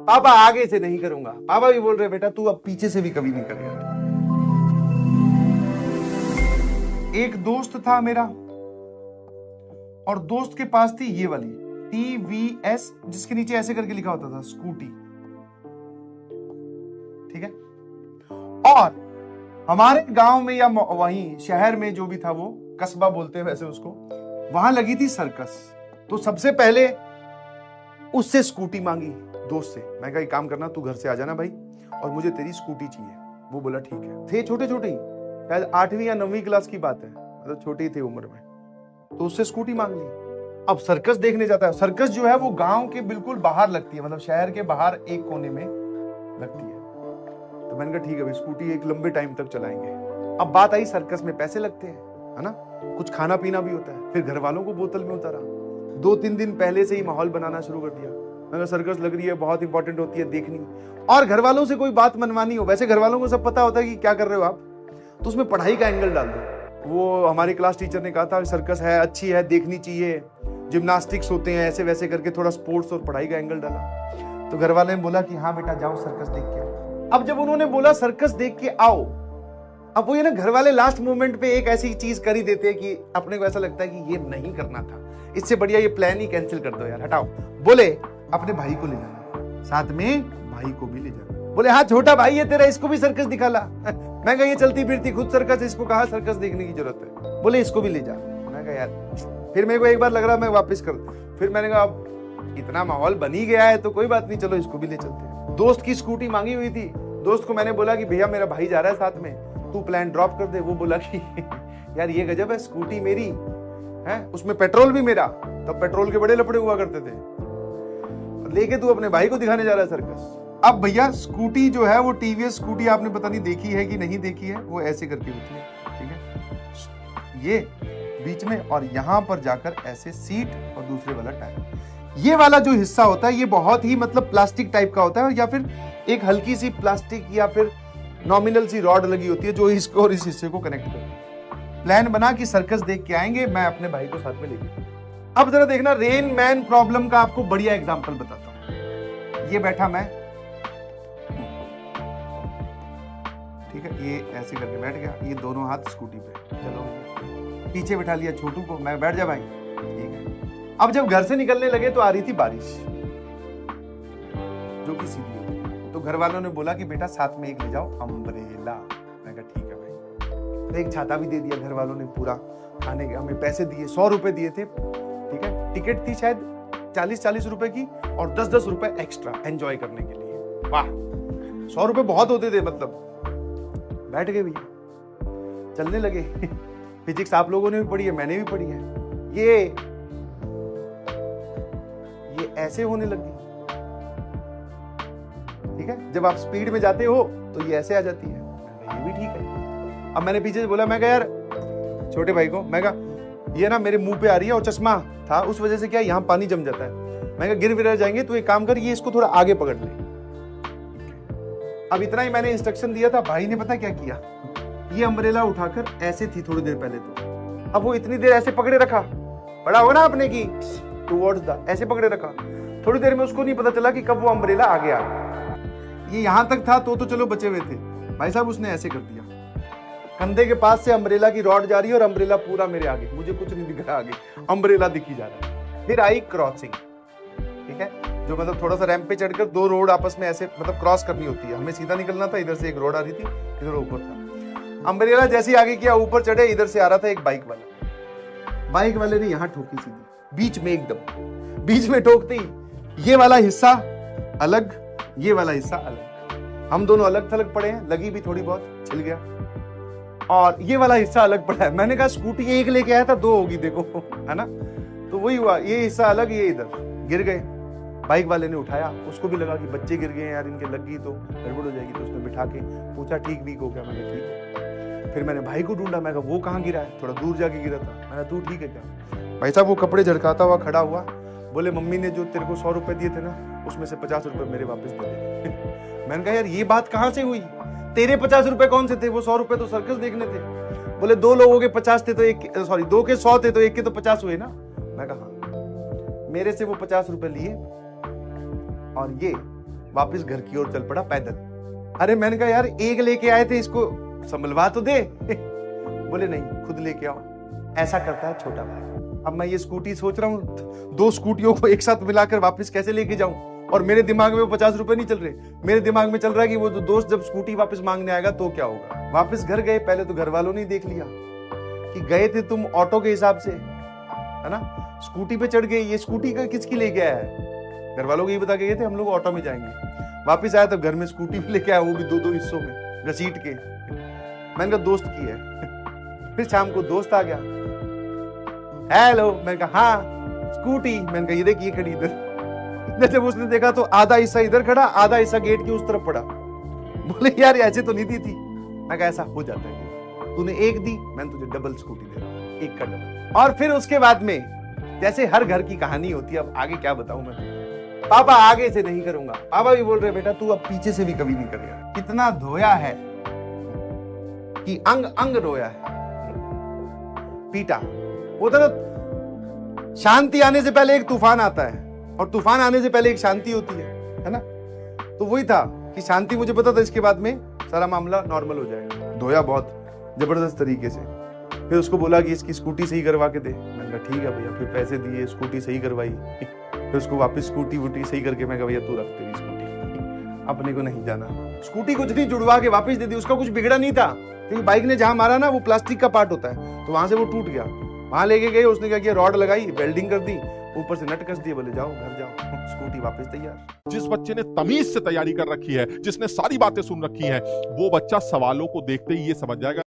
पापा आगे से नहीं करूंगा। पापा भी बोल रहे बेटा तू अब पीछे से भी कभी नहीं करेगा। एक दोस्त था मेरा और दोस्त के पास थी ये वाली TVS, जिसके नीचे ऐसे करके लिखा होता था स्कूटी, ठीक है। और हमारे गांव में या वहीं शहर में जो भी था, वो कस्बा बोलते हैं वैसे उसको, वहां लगी थी सर्कस। तो सबसे पहले उससे स्कूटी मांगी दोस्त से। मैं कहा एक काम करना, तू घर से आ जाना भाई और मुझे तेरी स्कूटी चाहिए। वो बोला ठीक है। थे छोटे छोटे ही, शायद 8वीं या 9वीं क्लास की बात है, मतलब छोटे ही थे उम्र में। तो उससे स्कूटी मांग ली। अब सर्कस देखने जाता है। सर्कस जो है वो गांव के बिल्कुल बाहर लगती है, मतलब शहर के बाहर एक कोने में लगती है। तो मैंने कहा ठीक है भाई, स्कूटी एक लंबे टाइम तक चलाएंगे। अब बात आई सर्कस में पैसे लगते हैं, है ना, कुछ खाना पीना भी होता है। फिर घर वालों को बोतल में उतारा। 2-3 दिन पहले से ही माहौल बनाना शुरू कर दिया। मैंने सर्कस लग रही है, बहुत इंपॉर्टेंट होती है देखनी, और घर वालों से कोई बात मनवानी हो। वैसे घर वालों को सब पता होता है कि क्या कर रहे हो आप, तो उसमें पढ़ाई का एंगल डाल दो। वो हमारी क्लास टीचर ने कहा था सर्कस है, अच्छी है, देखनी चाहिए, जिम्नास्टिक्स होते हैं, ऐसे वैसे करके थोड़ा स्पोर्ट्स और पढ़ाई का एंगल डाला। तो घर वाले ने बोला कि हाँ बेटा जाओ सर्कस देख के आओ। अब जब उन्होंने बोला सर्कस देख के आओ, अब वो ये ना घर वाले लास्ट मोमेंट पे एक ऐसी चीज कर ही देते हैं कि अपने को ऐसा लगता है कि ये नहीं करना था, इससे बढ़िया ये प्लान ही कैंसिल कर दो यार, हटाओ। बोले अपने भाई को ले जाना, साथ में भाई को भी ले जाना। बोले हाँ छोटा भाई है तेरा, इसको भी सर्कस दिखा ला। मैं कहा ये चलती फिरती खुद सर्कस, इसको कहा सर्कस देखने की जरूरत है। बोले इसको भी ले जा। मैं कहा यार, फिर मेरे को एक बार लग रहा मैं वापस कर, फिर मैंने कहा अब इतना माहौल बन ही गया है तो कोई बात नहीं, चलो इसको भी ले चलते हैं। दोस्त की स्कूटी मांगी हुई थी। दोस्त को मैंने बोला कि भैया मेरा भाई जा रहा है साथ में, तू प्लान ड्रॉप कर दे। वो बोला कि यार ये गजब है, स्कूटी मेरी है, उसमें पेट्रोल भी मेरा। तब पेट्रोल के बड़े लफड़े हुआ करते थे, लेके तू अपने भाई को दिखाने जा रहा है सर्कस। अब भैया स्कूटी जो है वो TVS स्कूटी, आपने पता नहीं देखी है कि नहीं देखी है, वो ऐसे करके होती है, ठीक है, ये बीच में, और यहां पर जाकर ऐसे सीट और दूसरे वाला टायर। ये वाला जो हिस्सा होता है ये बहुत ही मतलब प्लास्टिक टाइप का होता है, या फिर एक हल्की सी प्लास्टिक या फिर नॉमिनल सी रॉड लगी होती है जो इसको और इस हिस्से को कनेक्ट करती है। प्लान बना कि सर्कस देख के आएंगे, मैं अपने भाई को साथ में लेके। अब जरा देखना, रेन मैन प्रॉब्लम का आपको बढ़िया एग्जांपल बताता हूं। ये बैठा मैं, ठीक है, ये ऐसे करके बैठ गया, ये दोनों हाथ स्कूटी पे, चलो पीछे बैठा लिया छोटू को, मैं बैठ जा भाई, ठीक है। अब जब घर से निकलने लगे तो आ रही थी बारिश, जो कि सीधी होती है। तो घर वालों ने बोला कि बेटा साथ में एक ले जाओ अम्ब्रेला। मैं कहा ठीक है भाई। तो एक छाता भी दे दिया घर वालों ने पूरा। खाने के हमें पैसे दिए, 100 रुपए दिए थे, ठीक है। टिकट थी शायद 40-40 रुपए की, और 10-10 रुपए एक्स्ट्रा एंजॉय करने के लिए। वाह, 100 रुपए बहुत होते थे मतलब। बैठ गए भैया, चलने लगे। फिजिक्स आप लोगों ने भी पढ़ी है, मैंने भी पढ़ी है। ये ऐसे होने लगी, ठीक है। जब आप स्पीड में जाते हो तो ये ऐसे आ जाती है। ये भी ठीक है। अब मैंने पीछे से बोला, मैं कहा यार छोटे भाई को, मैं कहा ये ना मेरे मुंह पे आ रही है, और चश्मा था उस वजह से क्या यहाँ पानी जम जाता है। मैं कहा गिर विर जाएंगे, तो एक काम कर, ये इसको थोड़ा आगे पकड़ ले। अब इतना ही मैंने इंस्ट्रक्शन दिया था। भाई ने पता क्या किया, ये अम्ब्रेला उठाकर ऐसे थी थोड़ी देर पहले, तो अब वो इतनी देर ऐसे पकड़े रखा, पड़ा हो ना आपने की टुवर्ड्स द, ऐसे पकड़े रखा। थोड़ी देर में उसको नहीं पता चला कि कब वो अम्ब्रेला आगे आ गया। ये यहां तक था तो चलो बचे हुए थे। भाई साहब उसने ऐसे कर दिया, कंधे के पास से अम्ब्रेला की रॉड जा रही है और अम्ब्रेला पूरा मेरे आगे, मुझे कुछ नहीं दिख रहा आगे, अम्ब्रेला दिखी जा रहा है। फिर आई क्रॉसिंग, ठीक है, जो मतलब थोड़ा सा रैंप पे चढ़कर 2 रोड आपस में ऐसे मतलब क्रॉस करनी होती है। हमें सीधा निकलना था, इधर से एक रोड आ रही थी, इधर ऊपर था। अम्ब्रेला जैसे आगे किया, ऊपर चढ़े, इधर से आ रहा था एक बाइक वाला। बाइक वाले ने यहाँ ठोकी सीधी बीच में, एकदम बीच में ठोकते ही ये वाला हिस्सा अलग, ये वाला हिस्सा अलग, हम दोनों अलग थलग पड़े हैं। लगी भी थोड़ी बहुत, छिल गया, और ये वाला हिस्सा अलग पड़ा है। मैंने कहा स्कूटी एक लेके आया था, 2 होगी देखो, है ना। तो वही हुआ, ये हिस्सा अलग, ये इधर गिर गए। बाइक वाले ने उठाया, उसको भी लगा कि बच्चे गिर गए यार, इनके लग गई तो गड़बड़ हो जाएगी। तो उसने बिठा के पूछा ठीक भी हो क्या? मैंने ठीक है। फिर मैंने भाई को ढूंढा, मैं कहा वो कहाँ गिरा है? थोड़ा दूर जाके गिरा था। मैंने तू ठीक है क्या? भाई साहब वो कपड़े झड़काता हुआ खड़ा हुआ, बोले मम्मी ने जो तेरे को 100 रुपए दिए थे ना, उसमें से 50 रुपए मेरे वापस दे दे। मैंने कहा यार ये बात कहाँ से हुई? तेरे 50 रुपए कौन से थे? वो 100 रुपए तो सर्कस देखने थे। बोले 2 लोगों के 50 थे तो एक, सॉरी 2 के 100 थे तो एक के तो 50 हुए ना। मैं कहा हाँ। मेरे से वो 50 रुपए लिए और ये वापस घर की ओर चल पड़ा पैदल। अरे मैंने कहा यार एक लेके आए थे, इसको संभलवा तो दे। बोले नहीं खुद लेके आओ। ऐसा करता है छोटा भाई। अब मैं ये स्कूटी सोच रहा हूँ 2 स्कूटियों को एक साथ मिलाकर वापस कैसे लेके जाऊं, और मेरे दिमाग में वो 50 रुपए नहीं चल रहे, मेरे दिमाग में चल रहा है कि वो दोस्त जब स्कूटी वापस मांगने आएगा तो क्या होगा। वापस घर गए, पहले तो घर वालों ने देख लिया कि गए थे तुम ऑटो के हिसाब से, है ना, स्कूटी पे चढ़ गए, ये स्कूटी का किसकी लेके आया है। घर वालों को ये बता के गए थे हम लोग ऑटो में जाएंगे। वापिस आया तो घर में स्कूटी भी लेके आया, वो भी 2-2 हिस्सों में घसीट के। मैंने कहा दोस्त की है। फिर शाम को दोस्त आ गया, हेलो, मैंने कहा हाँ स्कूटी। मैंने कहा ये देखिए खड़ी इधर। जब उसने देखा तो आधा हिस्सा इधर खड़ा, आधा हिस्सा गेट के उस तरफ पड़ा। बोले यार ऐसे तो नहीं दी थी। मैं कहा ऐसा हो जाता है, तूने एक दी, मैंने तुझे डबल स्कूटी दे रहा हूं, एक का डबल। और फिर उसके बाद में जैसे हर घर की कहानी होती है, अब आगे क्या बताऊं मैं। पापा आगे से नहीं करूंगा, पापा भी बोल रहे बेटा तू अब पीछे से भी कभी नहीं करेगा। कितना धोया है कि अंग अंग रोया है, पीटा। वो तो शांति आने से पहले एक तूफान आता है, और तूफान आने से पहले एक शांति होती है ना। तो वही था कि शांति मुझे पता था इसके बाद में सारा मामला नॉर्मल हो जाएगा। धोया बहुत जबरदस्त तरीके से। फिर उसको बोला कि इसकी स्कूटी सही करवा के दे। मैंने कहा ठीक है भैया। फिर पैसे दिए, स्कूटी सही करवाई। फिर उसको वापस स्कूटी वूटी सही करके मैं कहा भैया तू रख तेरी स्कूटी, अपने को नहीं जाना। स्कूटी कुछ नहीं, जुड़वा के वापस दे दी। उसका कुछ बिगड़ा नहीं था, क्योंकि बाइक ने जहां मारा ना वो प्लास्टिक का पार्ट होता है, तो वहां से वो टूट गया। वहां लेके गए, उसने क्या किया, रॉड लगाई, वेल्डिंग कर दी, ऊपर से नट कस दिए, बोले जाओ घर जाओ, स्कूटी वापस तैयार। जिस बच्चे ने तमीज से तैयारी कर रखी है, जिसने सारी बातें सुन रखी हैं, वो बच्चा सवालों को देखते ही ये समझ जाएगा